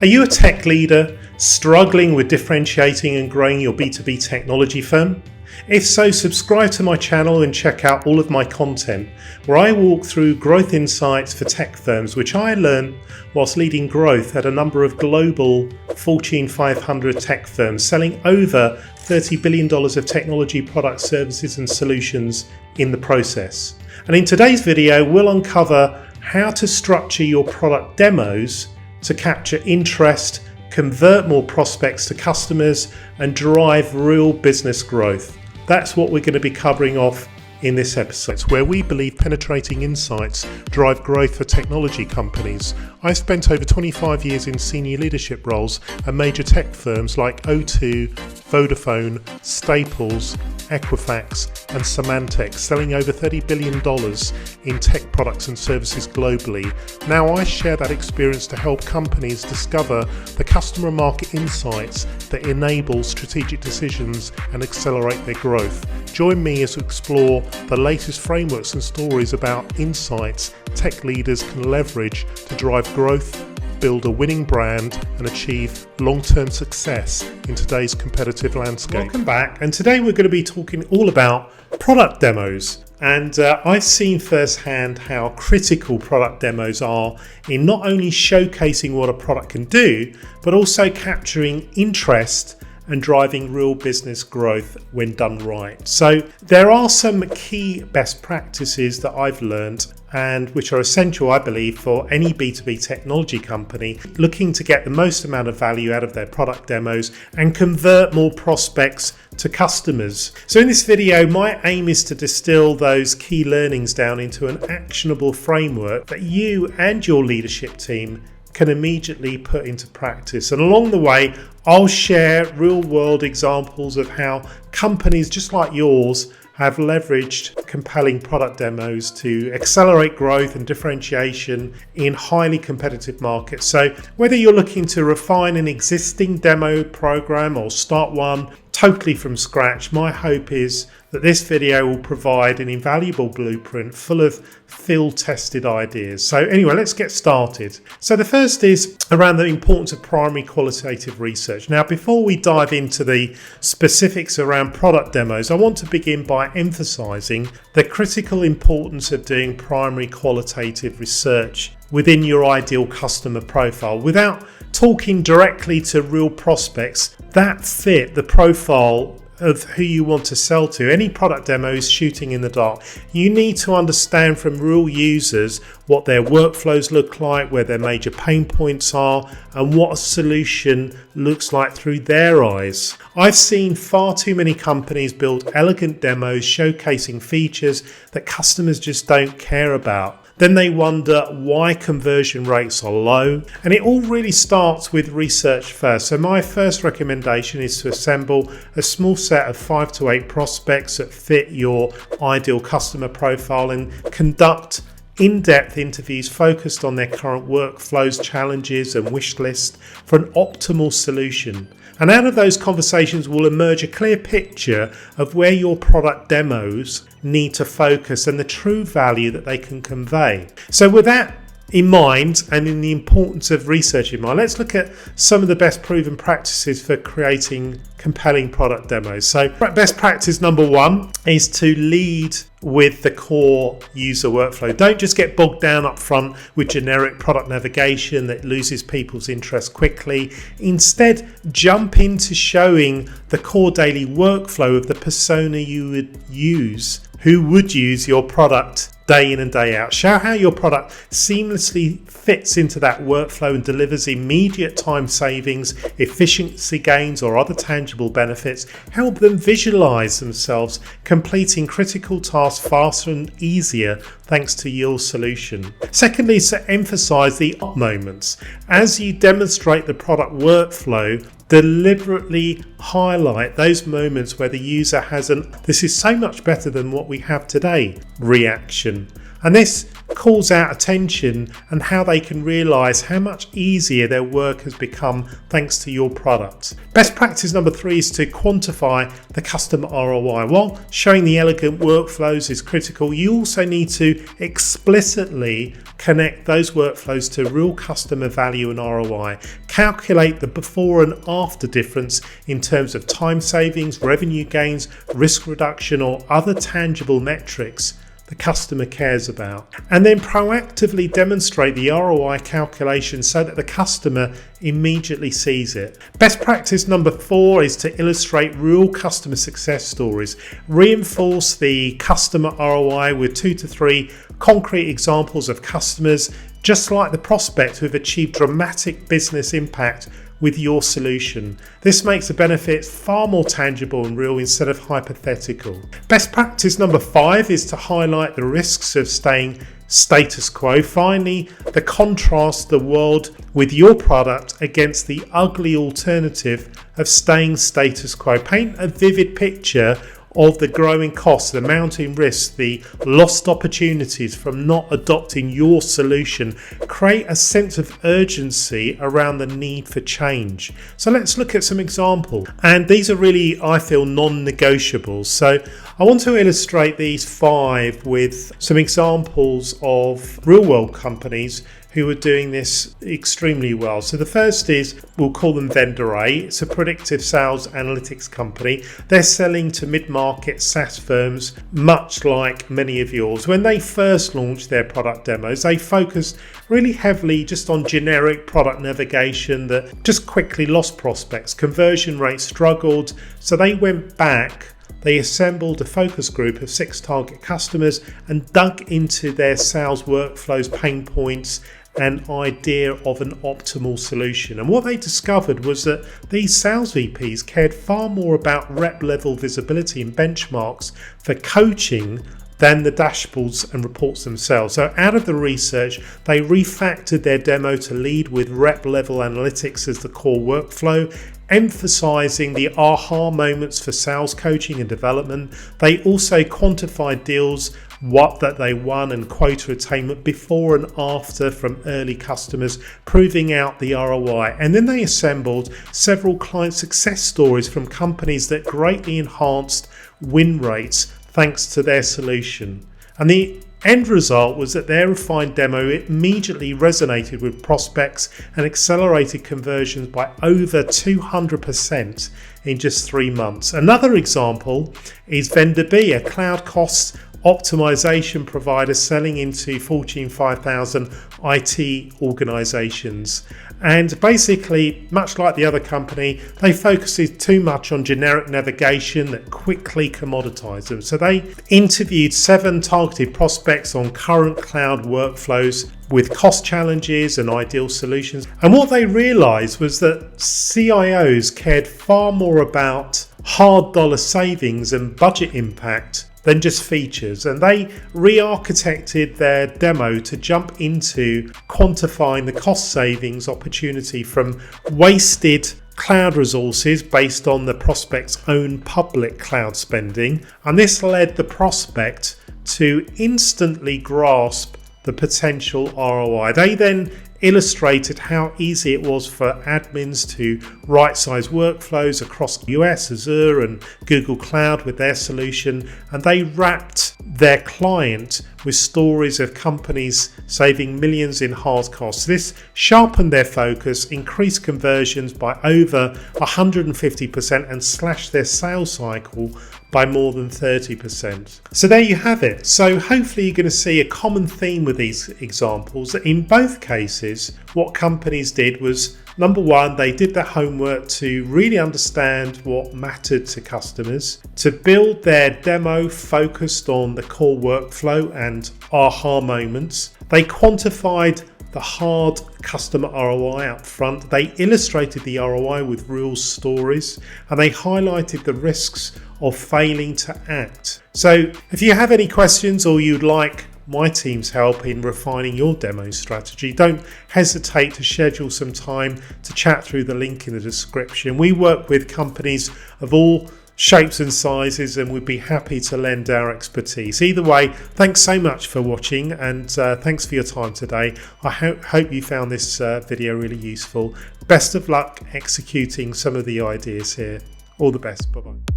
Are you a tech leader struggling with differentiating and growing your B2B technology firm? If so, subscribe to my channel and check out all of my content where I walk through growth insights for tech firms, which I learned whilst leading growth at a number of global Fortune 500 tech firms, selling over $30 billion of technology products, services and solutions in the process. And in today's video, we'll uncover how to structure your product demos to capture interest, convert more prospects to customers, and drive real business growth. That's what we're going to be covering off in this episode, where we believe penetrating insights drive growth for technology companies. I've spent over 25 years in senior leadership roles at major tech firms like O2, Vodafone, Staples, Equifax and Symantec, selling over $30 billion in tech products and services globally. Now I share that experience to help companies discover the customer market insights that enable strategic decisions and accelerate their growth. Join me as we explore the latest frameworks and stories about insights tech leaders can leverage to drive growth, build a winning brand and achieve long-term success in today's competitive landscape. Welcome back, and today we're going to be talking all about product demos. And I've seen firsthand how critical product demos are in not only showcasing what a product can do, but also capturing interest and driving real business growth when done right. So there are some key best practices that I've learned and which are essential, I believe, for any B2B technology company looking to get the most amount of value out of their product demos and convert more prospects to customers. So in this video, my aim is to distill those key learnings down into an actionable framework that you and your leadership team can immediately put into practice. And along the way, I'll share real-world examples of how companies just like yours have leveraged compelling product demos to accelerate growth and differentiation in highly competitive markets. So whether you're looking to refine an existing demo program or start one totally from scratch, my hope is that this video will provide an invaluable blueprint full of field-tested ideas. So anyway, let's get started. So the first is around the importance of primary qualitative research. Now, before we dive into the specifics around product demos, I want to begin by emphasizing the critical importance of doing primary qualitative research within your ideal customer profile. Without talking directly to real prospects that fit the profile of who you want to sell to, any product demo is shooting in the dark. You need to understand from real users what their workflows look like, where their major pain points are, and what a solution looks like through their eyes. I've seen far too many companies build elegant demos showcasing features that customers just don't care about. Then they wonder why conversion rates are low. And it all really starts with research first. So my first recommendation is to assemble a small set of 5 to 8 prospects that fit your ideal customer profile and conduct in-depth interviews focused on their current workflows, challenges and wish list for an optimal solution. And out of those conversations will emerge a clear picture of where your product demos need to focus and the true value that they can convey. So with that in mind, and in the importance of research in mind, let's look at some of the best proven practices for creating compelling product demos. So best practice number 1 is to lead with the core user workflow. Don't just get bogged down up front with generic product navigation that loses people's interest quickly. Instead, jump into showing the core daily workflow of the persona you would use, who would use your product day in and day out. Show how your product seamlessly fits into that workflow and delivers immediate time savings, efficiency gains or other tangible benefits. Help them visualize themselves completing critical tasks faster and easier thanks to your solution. Secondly, is to emphasize the moments. As you demonstrate the product workflow, deliberately highlight those moments where the user has this is so much better than what we have today reaction. And this calls out attention and how they can realise how much easier their work has become thanks to your product. Best practice number 3 is to quantify the customer ROI. While showing the elegant workflows is critical, you also need to explicitly connect those workflows to real customer value and ROI. Calculate the before and after difference in terms of time savings, revenue gains, risk reduction, or other tangible metrics the customer cares about, and then proactively demonstrate the ROI calculation so that the customer immediately sees it. Best practice number 4 is to illustrate real customer success stories. Reinforce the customer ROI with 2 to 3 concrete examples of customers, just like the prospect, who have achieved dramatic business impact with your solution. This makes the benefits far more tangible and real instead of hypothetical. Best practice number 5 is to highlight the risks of staying status quo. Finally, the contrast the world with your product against the ugly alternative of staying status quo. Paint a vivid picture of the growing costs, the mounting risks, the lost opportunities from not adopting your solution. Create a sense of urgency around the need for change. So let's look at some examples. And these are really, I feel, non-negotiables. So I want to illustrate these 5 with some examples of real-world companies who are doing this extremely well. So the first is, we'll call them Vendor A. It's a predictive sales analytics company. They're selling to mid-market SaaS firms, much like many of yours. When they first launched their product demos, they focused really heavily just on generic product navigation that just quickly lost prospects. Conversion rates struggled, so they went back. They assembled a focus group of 6 target customers and dug into their sales workflows, pain points, and idea of an optimal solution. And what they discovered was that these sales VPs cared far more about rep level visibility and benchmarks for coaching than the dashboards and reports themselves. So out of the research, they refactored their demo to lead with rep level analytics as the core workflow, emphasizing the aha moments for sales coaching and development. They also quantified deals, what that they won, and quota attainment before and after from early customers, proving out the ROI. And then they assembled several client success stories from companies that greatly enhanced win rates thanks to their solution. And the end result was that their refined demo immediately resonated with prospects and accelerated conversions by over 200% in just 3 months. Another example is Vendor B, a cloud costs optimization provider selling into Fortune 5000 IT organizations. And basically, much like the other company, they focused too much on generic navigation that quickly commoditized them. So they interviewed 7 targeted prospects on current cloud workflows with cost challenges and ideal solutions. And what they realized was that CIOs cared far more about hard dollar savings and budget impact than just features, and they re-architected their demo to jump into quantifying the cost savings opportunity from wasted cloud resources based on the prospect's own public cloud spending. And this led the prospect to instantly grasp the potential ROI. They then illustrated how easy it was for admins to right-size workflows across US, Azure and Google Cloud with their solution, and they wrapped their client with stories of companies saving millions in hard costs. This sharpened their focus, increased conversions by over 150% and slashed their sales cycle by more than 30%. So there you have it. So hopefully you're going to see a common theme with these examples. In both cases, what companies did was, number one, they did their homework to really understand what mattered to customers, to build their demo focused on the core workflow and aha moments. They quantified the hard customer ROI up front. They illustrated the ROI with real stories, and they highlighted the risks of failing to act. So if you have any questions or you'd like my team's help in refining your demo strategy, don't hesitate to schedule some time to chat through the link in the description. We work with companies of all shapes and sizes, and we'd be happy to lend our expertise. Either way, thanks so much for watching, and thanks for your time today. I hope you found this video really useful. Best of luck executing some of the ideas here. All the best. Bye-bye.